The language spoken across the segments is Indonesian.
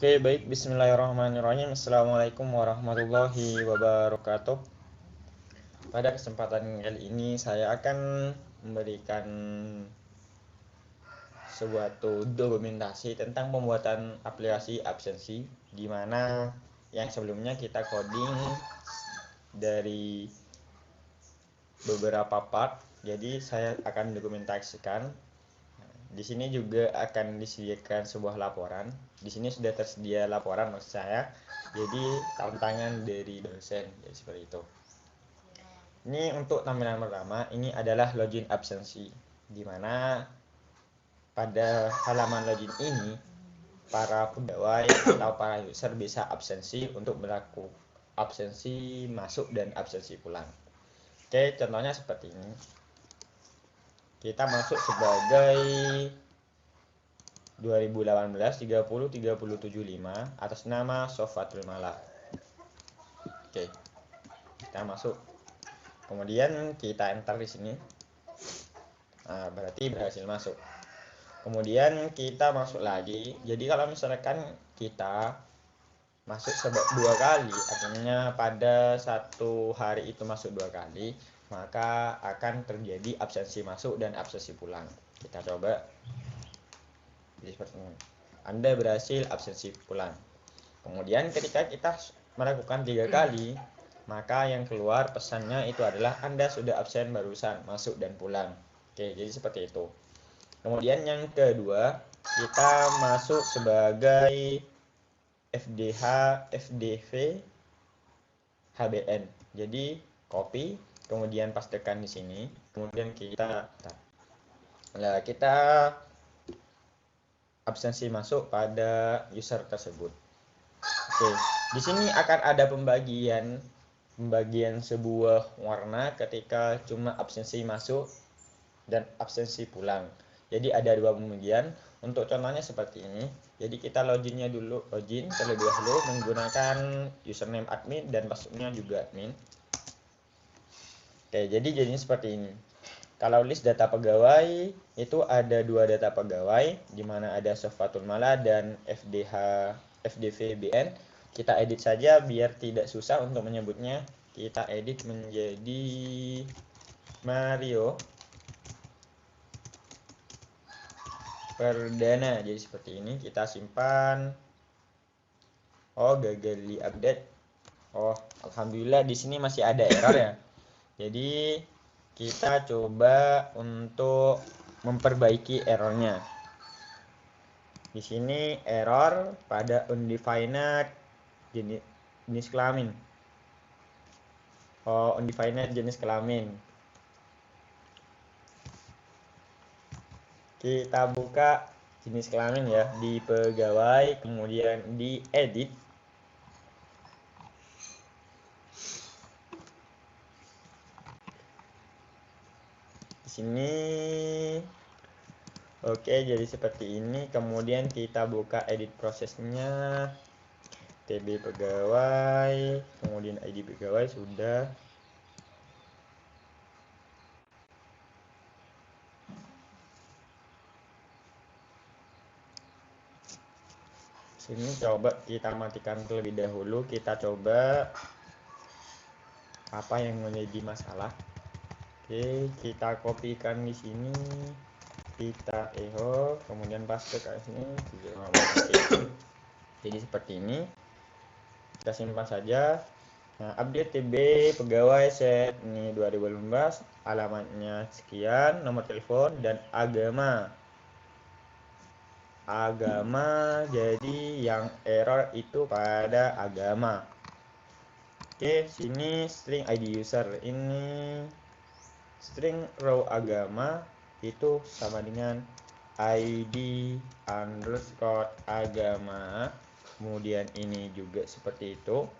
Oke, baik. Bismillahirrahmanirrahim. Assalamualaikum warahmatullahi wabarakatuh. Pada kesempatan kali ini saya akan memberikan sebuah dokumentasi tentang pembuatan aplikasi absensi, di mana yang sebelumnya kita coding dari beberapa part. Jadi saya akan dokumentasikan. Di sini juga akan disediakan sebuah laporan. Di sini sudah tersedia laporan maksud saya. Jadi tantangan dari dosen, jadi seperti itu. Ini untuk tampilan pertama, ini adalah login absensi, di mana pada halaman login ini para pegawai atau para user bisa absensi untuk melakukan absensi masuk dan absensi pulang. Oke, contohnya seperti ini. Kita masuk sebagai 2018 30 30 75 atas nama Sofatul Mala. Oke. Kita masuk. Kemudian kita enter di sini. Nah, berarti berhasil masuk. Kemudian kita masuk lagi. Jadi kalau misalkan kita masuk dua kali, artinya pada satu hari itu masuk dua kali, maka akan terjadi absensi masuk dan absensi pulang. Kita coba. Jadi seperti ini. Anda berhasil absensi pulang. Kemudian ketika kita melakukan 3 kali, maka yang keluar pesannya itu adalah Anda sudah absen barusan, masuk dan pulang. Oke, jadi seperti itu. Kemudian yang kedua, kita masuk sebagai FDH, FDV, HBN. Jadi copy, kemudian pastekan di sini, kemudian kita absensi masuk pada user tersebut. Oke, di sini akan ada pembagian sebuah warna ketika cuma absensi masuk dan absensi pulang. Jadi ada dua pembagian. Untuk contohnya seperti ini. Jadi kita login terlebih dahulu menggunakan username admin dan passwordnya juga admin. Oke, jadi jadinya seperti ini. Kalau list data pegawai itu ada dua data pegawai, di mana ada Sofatul Mala dan FDVBN. Kita edit saja biar tidak susah untuk menyebutnya. Kita edit menjadi Mario Perdana. Jadi seperti ini. Kita simpan. Oh, gagal di update. Oh, alhamdulillah di sini masih ada error ya. Jadi kita coba untuk memperbaiki errornya. Di sini error pada undefined jenis kelamin. Oh, undefined jenis kelamin. Kita buka jenis kelamin ya di pegawai, kemudian di edit. Di sini oke, jadi seperti ini. Kemudian kita buka edit prosesnya. TB pegawai, kemudian ID pegawai sudah. Sini coba kita matikan terlebih dahulu. Kita coba apa yang menjadi masalah. Oke, kita kopikan di sini. Kita kemudian paste ke sini. Jadi seperti ini. Kita simpan saja. Nah, update TB pegawai set ini 2018, alamatnya sekian, nomor telepon dan agama. Jadi yang error itu pada agama. Oke, sini string ID user, ini string row agama itu sama dengan ID underscore agama. Kemudian ini juga seperti itu.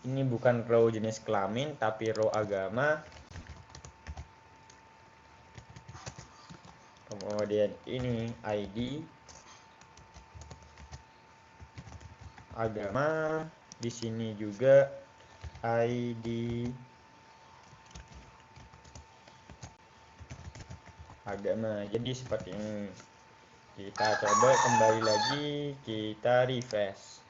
Ini bukan row jenis kelamin tapi row agama. Kemudian ini ID agama, di sini juga ID agama. Jadi seperti ini. Kita coba kembali lagi, kita refresh.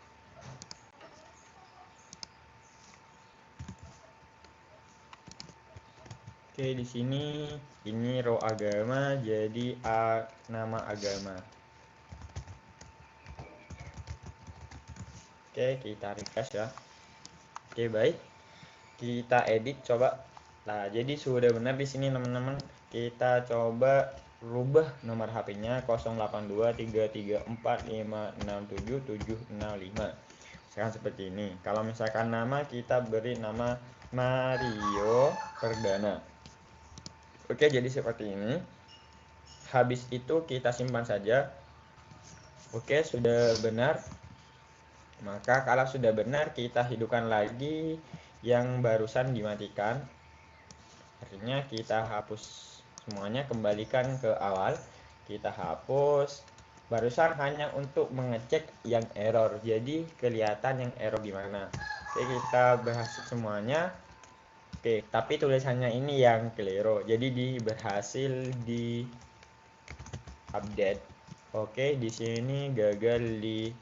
Oke, di sini ini row agama, jadi nama agama. Oke, kita refresh ya. Oke, baik. Kita edit coba. Nah, jadi sudah benar di sini teman-teman. Kita coba rubah nomor HP-nya 082334567775. Sekarang seperti ini. Kalau misalkan nama, kita beri nama Mario Perdana. Oke, jadi seperti ini. Habis itu kita simpan saja. Oke, sudah benar. Maka kalau sudah benar, kita hidupkan lagi yang barusan dimatikan. Akhirnya kita hapus semuanya, kembalikan ke awal. Kita hapus. Barusan hanya untuk mengecek yang error. Jadi kelihatan yang error gimana. Oke, kita berhasil semuanya. Oke, tapi tulisannya ini yang keliru. Jadi berhasil di update. Oke, di sini gagal di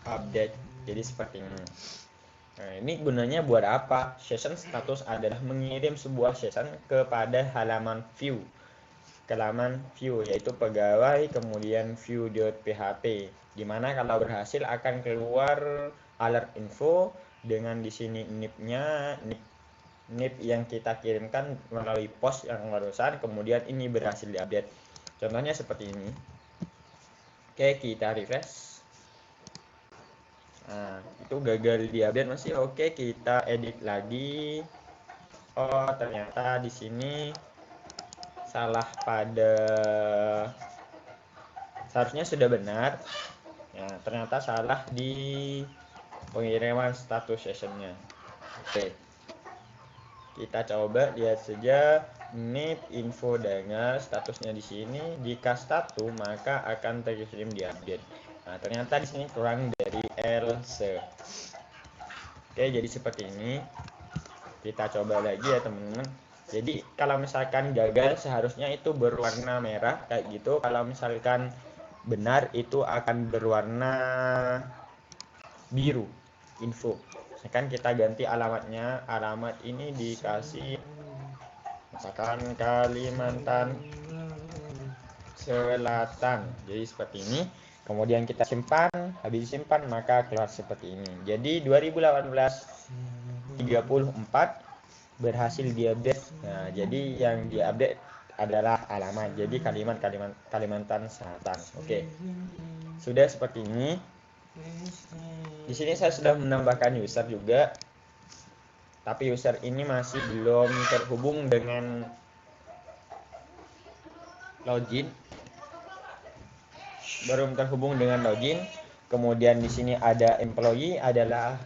update. Jadi seperti ini. Nah, ini gunanya buat apa? Session status adalah mengirim sebuah session kepada halaman view. Halaman view yaitu pegawai, kemudian view.php. Dimana kalau berhasil akan keluar alert info dengan di sini nip-nya, nip yang kita kirimkan melalui post yang barusan, kemudian ini berhasil diupdate. Contohnya seperti ini. Oke, kita refresh. Nah, itu gagal diupdate masih. Oke, kita edit lagi. Oh, ternyata di sini salah pada, seharusnya sudah benar. Ya, ternyata salah di pengiriman status sessionnya. Oke, kita coba lihat saja. Nip info dengar statusnya di sini. Jika status maka akan terkirim di update. Nah, ternyata di sini kurang dari else. Oke, jadi seperti ini. Kita coba lagi ya teman-teman. Jadi kalau misalkan gagal seharusnya itu berwarna merah kayak gitu. Kalau misalkan benar itu akan berwarna biru info. Misalkan kita ganti alamatnya, alamat ini dikasih misalkan Kalimantan Selatan. Jadi seperti ini. Kemudian kita simpan, habis simpan maka keluar seperti ini. Jadi 2018 34 berhasil diupdate. Nah, jadi yang diupdate adalah alamat. Jadi Kalimantan Selatan. Oke. Sudah seperti ini. Di sini saya sudah menambahkan user juga. Tapi user ini masih belum terhubung dengan login. Belum terhubung dengan login. Kemudian di sini ada employee adalah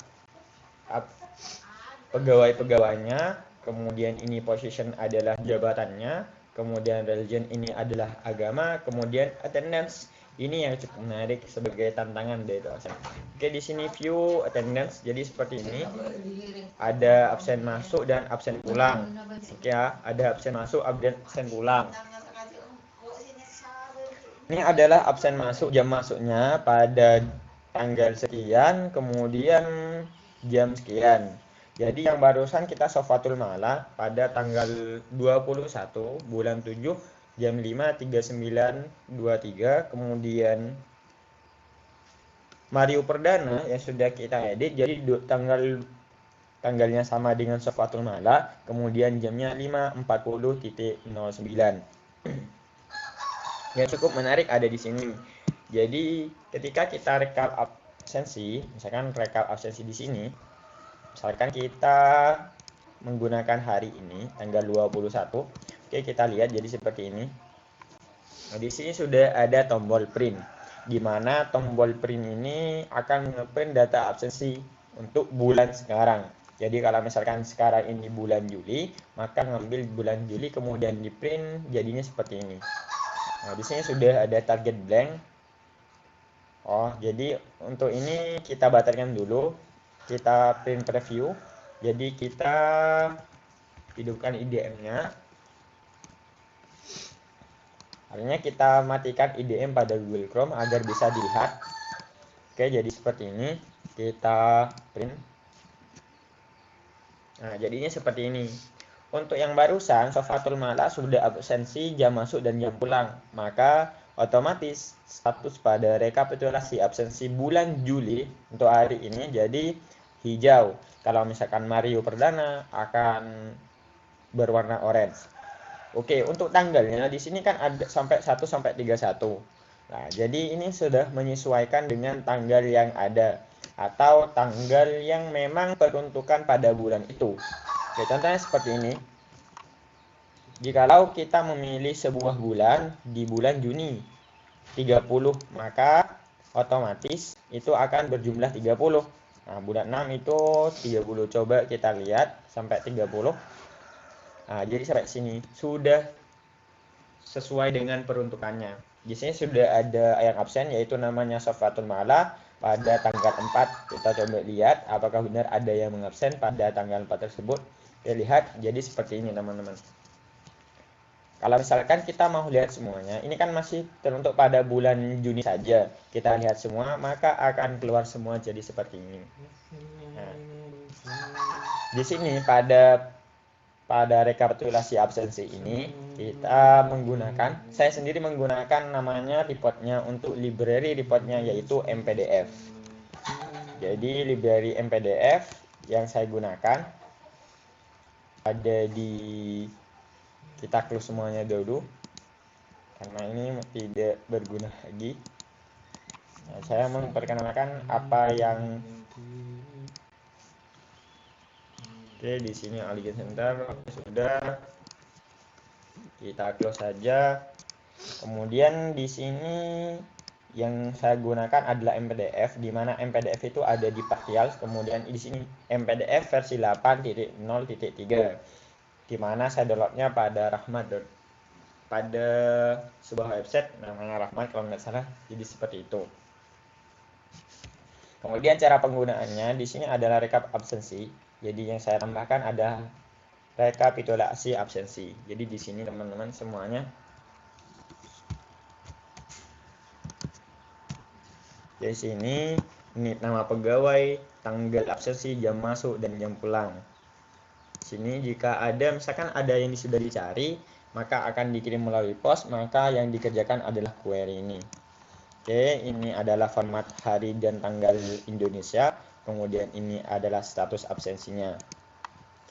pegawai-pegawainya, kemudian ini position adalah jabatannya, kemudian religion ini adalah agama, kemudian attendance ini yang cukup menarik sebagai tantangan dari dosen. Oke, di sini view attendance jadi seperti ini. Ada absen masuk dan absen pulang. Oke ya, ada absen masuk, absen pulang. Ini adalah absen masuk, jam masuknya pada tanggal sekian, kemudian jam sekian. Jadi yang barusan kita Sofatul Mala pada tanggal 21 bulan 7 jam 5:39:23, kemudian Mario Perdana yang sudah kita edit jadi tanggalnya sama dengan Sofatul Mala, kemudian jamnya 5:40:09. Yang cukup menarik ada di sini. Jadi ketika kita rekap absensi, misalkan rekap absensi di sini, misalkan kita menggunakan hari ini tanggal 21. Oke, kita lihat jadi seperti ini. Nah, di sini sudah ada tombol print, di mana tombol print ini akan ngeprint data absensi untuk bulan sekarang. Jadi kalau misalkan sekarang ini bulan Juli, maka ngambil bulan Juli kemudian di print jadinya seperti ini. Nah, di sini sudah ada target blank. Oh, jadi untuk ini kita batalkan dulu. Kita print preview. Jadi kita hidupkan IDM-nya. Artinya kita matikan IDM pada Google Chrome agar bisa dilihat. Oke, jadi seperti ini. Kita print. Nah, jadinya seperti ini. Untuk yang barusan, Sofatul Mala sudah absensi, jam masuk, dan jam pulang. Maka otomatis status pada rekapitulasi absensi bulan Juli untuk hari ini jadi hijau. Kalau misalkan Mario Perdana akan berwarna orange. Oke, untuk tanggalnya di sini kan ada sampai 1 sampai 31. Nah, jadi ini sudah menyesuaikan dengan tanggal yang ada atau tanggal yang memang peruntukan pada bulan itu. Oke, contohnya seperti ini. Jikalau kita memilih sebuah bulan di bulan Juni 30, maka otomatis itu akan berjumlah 30. Nah, bulan 6 itu 30. Coba kita lihat sampai 30. Nah, jadi sampai sini sudah sesuai dengan peruntukannya. Di sini sudah ada yang absen yaitu namanya Sofatul Mala pada tanggal 4. Kita coba lihat apakah benar ada yang mengabsen pada tanggal 4 tersebut. Kita lihat jadi seperti ini teman-teman. Kalau misalkan kita mau lihat semuanya, ini kan masih teruntuk pada bulan Juni saja. Kita lihat semua, maka akan keluar semua jadi seperti ini. Nah, di sini pada rekapitulasi absensi ini kita menggunakan, saya sendiri menggunakan namanya reportnya untuk library reportnya yaitu MPDF. Jadi library MPDF yang saya gunakan ada di, kita close semuanya dulu karena ini tidak berguna lagi. Nah, saya memperkenalkan apa yang oke, di sini Alien Center sudah kita close saja. Kemudian di sini yang saya gunakan adalah MPDF, di mana MPDF itu ada di Partials. Kemudian di sini MPDF versi 8.0.3, di mana saya downloadnya pada pada sebuah website namanya Rahmat kalau nggak salah. Jadi seperti itu. Kemudian cara penggunaannya di sini adalah rekap absensi. Jadi yang saya tambahkan ada rekapitulasi absensi. Jadi di sini teman-teman semuanya. Di sini ini nama pegawai, tanggal absensi, jam masuk dan jam pulang. Di sini jika ada misalkan ada yang sudah dicari, maka akan dikirim melalui pos, maka yang dikerjakan adalah query ini. Oke, ini adalah format hari dan tanggal Indonesia. Kemudian ini adalah status absensinya.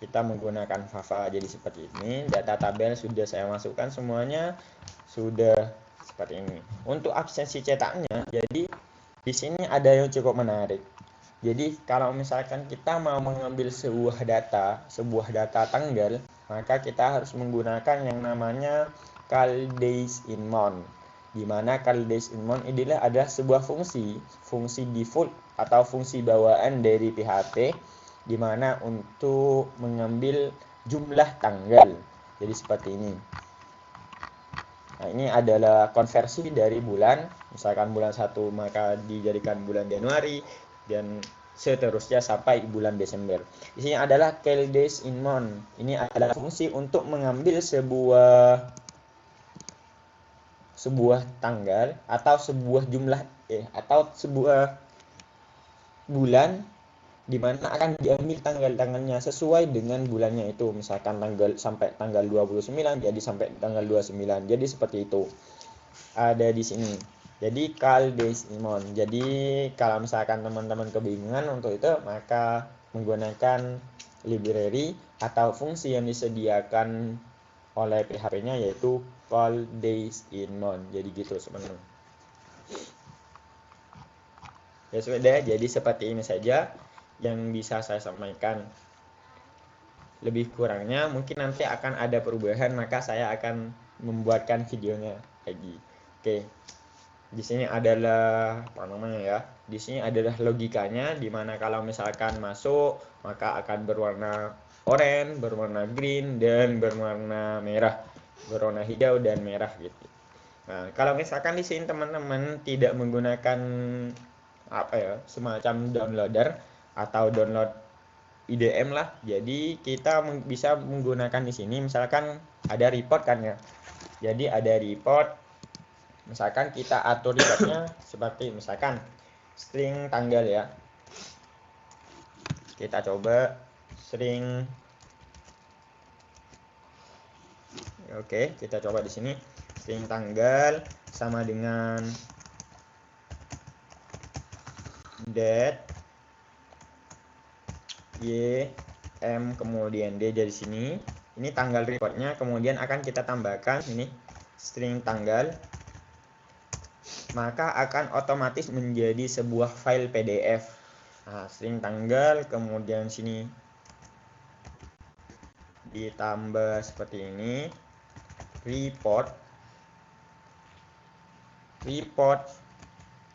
Kita menggunakan Java jadi seperti ini. Data tabel sudah saya masukkan semuanya, sudah seperti ini. Untuk absensi cetaknya, jadi di sini ada yang cukup menarik. Jadi kalau misalkan kita mau mengambil sebuah data tanggal, maka kita harus menggunakan yang namanya call days in month. Di mana call days in month adalah sebuah fungsi default atau fungsi bawaan dari PHP, di mana untuk mengambil jumlah tanggal. Jadi seperti ini. Nah, ini adalah konversi dari bulan. Misalkan bulan 1 maka dijadikan bulan Januari dan seterusnya sampai bulan Desember. Di sini adalah call days in month. Ini adalah fungsi untuk mengambil sebuah tanggal atau sebuah jumlah atau sebuah bulan di mana akan diambil tanggal-tanggalnya sesuai dengan bulannya itu. Misalkan tanggal sampai tanggal 29 jadi sampai tanggal 29. Jadi seperti itu. Ada di sini. Jadi call days in month. Jadi kalau misalkan teman-teman kebingungan untuk itu, maka menggunakan library atau fungsi yang disediakan oleh PHP-nya yaitu call days in month. Jadi gitu teman-teman. Ya sudah, jadi seperti ini saja yang bisa saya sampaikan. Lebih kurangnya mungkin nanti akan ada perubahan, maka saya akan membuatkan videonya lagi. Oke. Di sini adalah apa namanya ya? Di sini adalah logikanya, di mana kalau misalkan masuk maka akan berwarna oranye, berwarna green, dan berwarna merah, berwarna hijau dan merah gitu. Nah, kalau misalkan di sini teman-teman tidak menggunakan apa ya, semacam downloader atau download IDM lah, jadi kita bisa menggunakan di sini misalkan ada report kan ya. Jadi ada report Misalkan kita atur reportnya seperti misalkan string tanggal ya. Kita coba string. Oke, kita coba di sini string tanggal sama dengan date y m kemudian d dari sini. Ini tanggal reportnya, kemudian akan kita tambahkan ini string tanggal, maka akan otomatis menjadi sebuah file PDF. Nah, string tanggal, kemudian sini ditambah seperti ini, report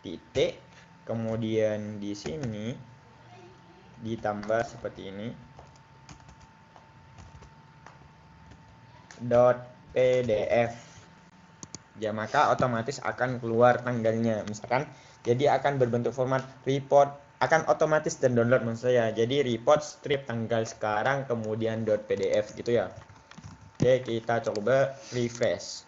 titik, kemudian di sini ditambah seperti ini .pdf. Ya, maka otomatis akan keluar tanggalnya misalkan, jadi akan berbentuk format report, akan otomatis dan download maksud saya. Jadi report strip tanggal sekarang kemudian .pdf gitu ya. Oke, kita coba refresh.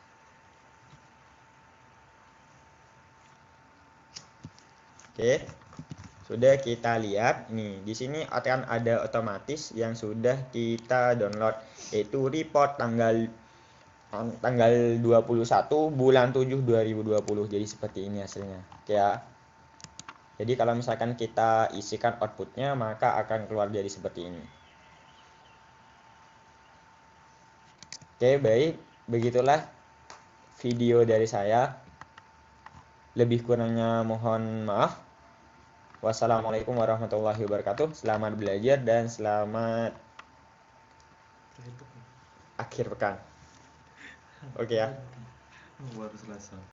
Oke, sudah kita lihat nih, di sini akan ada otomatis yang sudah kita download, yaitu report tanggal 21 bulan 7 2020. Jadi seperti ini hasilnya. Oke ya. Jadi kalau misalkan kita isikan outputnya, maka akan keluar jadi seperti ini. Oke, baik. Begitulah video dari saya. Lebih kurangnya mohon maaf. Wassalamualaikum warahmatullahi wabarakatuh. Selamat belajar dan selamat akhir pekan. Oke ya. Baru selesai.